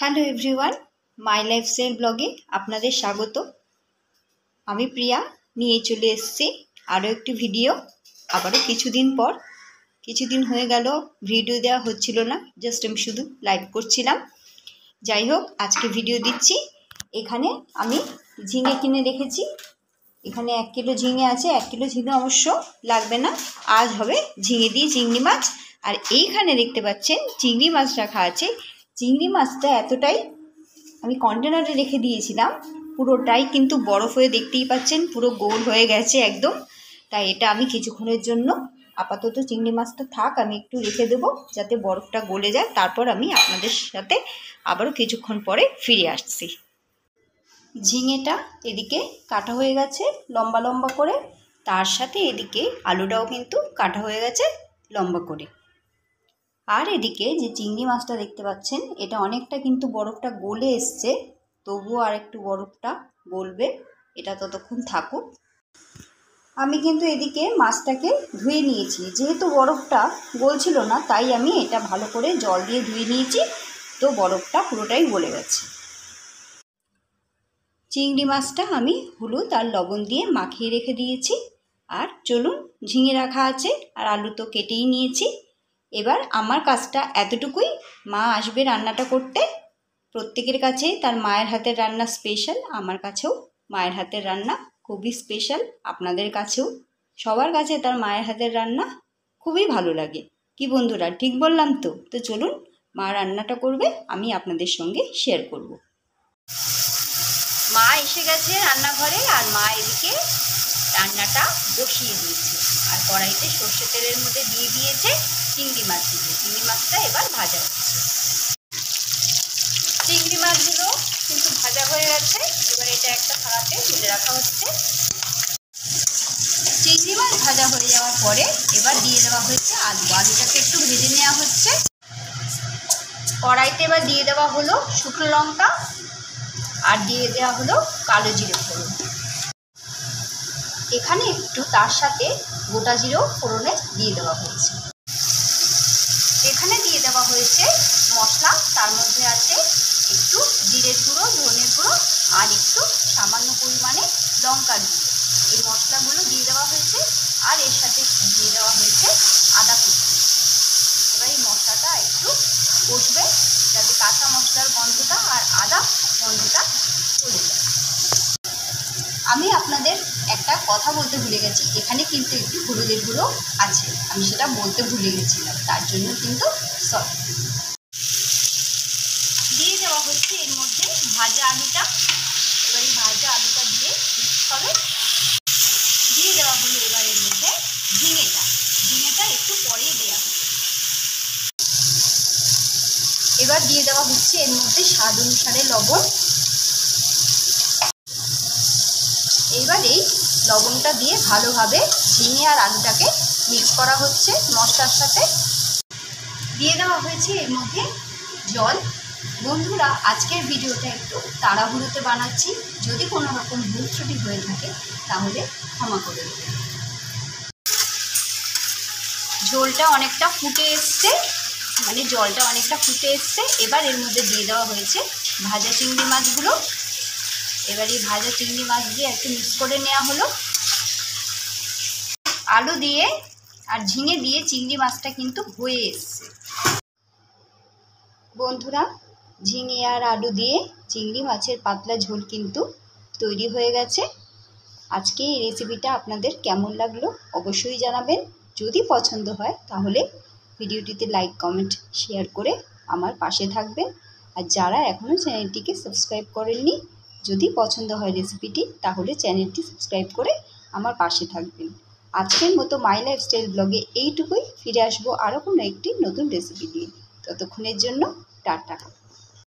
Hello everyone, মাই lifestyle ব্লগে আপনাদের স্বাগত। আমি প্রিয়া নিয়ে চলে এসেছি আরও একটি ভিডিও। আবারও কিছুদিন হয়ে গেল ভিডিও দেওয়া হচ্ছিল না, জাস্ট আমি শুধু লাইভ করছিলাম। যাই হোক, আজকে ভিডিও দিচ্ছি। এখানে আমি ঝিঙে কিনে রেখেছি। এখানে 1 কিলো ঝিঙে আছে। 1 কিলো ঝিঙে অবশ্য লাগবে না, আজ হবে ঝিঙে দিয়ে চিংড়ি মাছ। আর এইখানে দেখতে পাচ্ছেন চিংড়ি মাছ রাখা আছে। চিংড়ি মাছটা এতটাই আমি কন্টেনারে রেখে দিয়েছিলাম, পুরোটাই কিন্তু বরফ হয়ে, দেখতেই পাচ্ছেন পুরো গোল হয়ে গেছে একদম। তাই এটা আমি কিছুক্ষণের জন্য আপাতত চিংড়ি মাছটা থাক, আমি একটু রেখে দেবো যাতে বরফটা গলে যায়। তারপর আমি আপনাদের সাথে আবারও কিছুক্ষণ পরে ফিরে আসছি। ঝিঙেটা এদিকে কাটা হয়ে গেছে লম্বা লম্বা করে, তার সাথে এদিকে আলুটাও কিন্তু কাটা হয়ে গেছে লম্বা করে। আর এদিকে যে চিংড়ি মাছটা দেখতে পাচ্ছেন, এটা অনেকটা কিন্তু বরফটা গলে এসছে, তবুও আর একটু বরফটা গলবে, এটা ততক্ষণ থাকুক। আমি কিন্তু এদিকে মাছটাকে ধুয়ে নিয়েছি, যেহেতু বরফটা গলছিল না তাই আমি এটা ভালো করে জল দিয়ে ধুয়ে নিয়েছি, তো বরফটা পুরোটাই গলে গেছে। চিংড়ি মাছটা আমি হলুদ আর লবণ দিয়ে মাখিয়ে রেখে দিয়েছি। আর চলুন, ঝিঙে রাখা আছে আর আলু তো কেটেই নিয়েছি। এবার আমার কাজটা এতটুকুই। মা আসবে রান্নাটা করতে। প্রত্যেকের কাছে তার মায়ের হাতের রান্না স্পেশাল, আমার কাছেও মায়ের হাতের রান্না খুবই স্পেশাল, আপনাদের কাছেও সবার কাছে তার মায়ের হাতের রান্না খুবই ভালো লাগে। কি বন্ধুরা, ঠিক বললাম তো? তো চলুন, মা রান্নাটা করবে, আমি আপনাদের সঙ্গে শেয়ার করব। মা এসে গেছে রান্নাঘরে, আর মা এদিকে রান্নাটা বসিয়ে দিয়েছে। আর কড়াইতে সর্ষে তেলের মধ্যে দিয়ে দিয়েছে চিংড়ি মাছগুলো। চিংড়ি মাছটা এবার ভাজা হচ্ছে। চিংড়ি মাছগুলো কিন্তু ভাজা হয়ে গেছে। এবার এটা একটা থালাতে তুলে রাখা হচ্ছে। চিংড়ি মাছ ভাজা হয়ে যাওয়ার পরে এবার দিয়ে দেওয়া হয়েছে আলু। আলুটাকে একটু ভেজে নেওয়া হচ্ছে। কড়াইতে এবার দিয়ে দেওয়া হলো শুকনো লঙ্কা, আর দিয়ে দেওয়া হলো কালো জিরে ফোড়ন। এখানে একটু তার সাথে গোটা জিরেও ফোড়নে দিয়ে দেওয়া হয়েছে। এখানে দিয়ে দেওয়া হয়েছে মশলা, তার মধ্যে আছে একটু জিরের গুঁড়ো, ধনের গুঁড়ো আর একটু সামান্য পরিমাণে লঙ্কার গুঁড়ো। এই মশলাগুলো দিয়ে দেওয়া হয়েছে। আর এর সাথে দিয়ে দেওয়া হয়েছে আদা কুচি। এবার এই মশলাটা একটু কষবে যাতে কাঁচা মশলার গন্ধটা আর আদা গন্ধটা চলে যায়। আমি আপনাদের একটা কথা বলতে ভুলে গেছি, এখানে কিন্তু একটু হলুদের গুঁড়ো আছে, আমি সেটা বলতে ভুলে গেছিলাম, তার জন্য কিন্তু সরি। দিয়ে দেওয়া হচ্ছে এর মধ্যে ভাজা আলুটা। এবার এই ভাজা আলুটা দিয়ে মিক্স হবে। দিয়ে দেওয়া হলো এবার এর মধ্যে ঝিঙেটা একটু পরেই দেওয়া হবে। এবার দিয়ে দেওয়া হচ্ছে এর মধ্যে স্বাদ অনুসারে লবণ। এইবার এই লবণটা দিয়ে ভালোভাবে ঝিঙে আর আলুটাকে মিক্স করা হচ্ছে মশলার সাথে। দিয়ে দেওয়া হয়েছে এর মধ্যে জল। বন্ধুরা, আজকের ভিডিওটা একটু তাড়াহুড়োতে বানাচ্ছি, যদি কোনো রকম ভুল ত্রুটি হয়ে থাকে তাহলে ক্ষমা করে দেবেন। ঝোলটা অনেকটা ফুটে এসছে, জলটা অনেকটা ফুটে এসছে। এবার এর মধ্যে দিয়ে দেওয়া হয়েছে ভাজা চিংড়ি মাছগুলো। এবার এই ভাজা চিংড়ি মাছ দিয়ে একটু মিক্স করে নেওয়া হলো। আলু দিয়ে আর ঝিঙে দিয়ে চিংড়ি মাছটা কিন্তু হয়ে এসছে। বন্ধুরা, ঝিঙে আর আলু দিয়ে চিংড়ি মাছের পাতলা ঝোল কিন্তু তৈরি হয়ে গেছে। আজকে এই রেসিপিটা আপনাদের কেমন লাগলো অবশ্যই জানাবেন। যদি পছন্দ হয় তাহলে ভিডিওটিতে লাইক, কমেন্ট, শেয়ার করে আমার পাশে থাকবেন। আর যারা এখনও চ্যানেলটিকে সাবস্ক্রাইব করেননি, যদি পছন্দ হয় রেসিপিটি তাহলে চ্যানেলটি সাবস্ক্রাইব করে আমার পাশে থাকবেন। আজকের মতো মাই লাইফস্টাইল ব্লগে এইটুকুই। ফিরে আসবো আরও কোনো একটি নতুন রেসিপি দিয়ে। ততক্ষণের জন্য টাটা।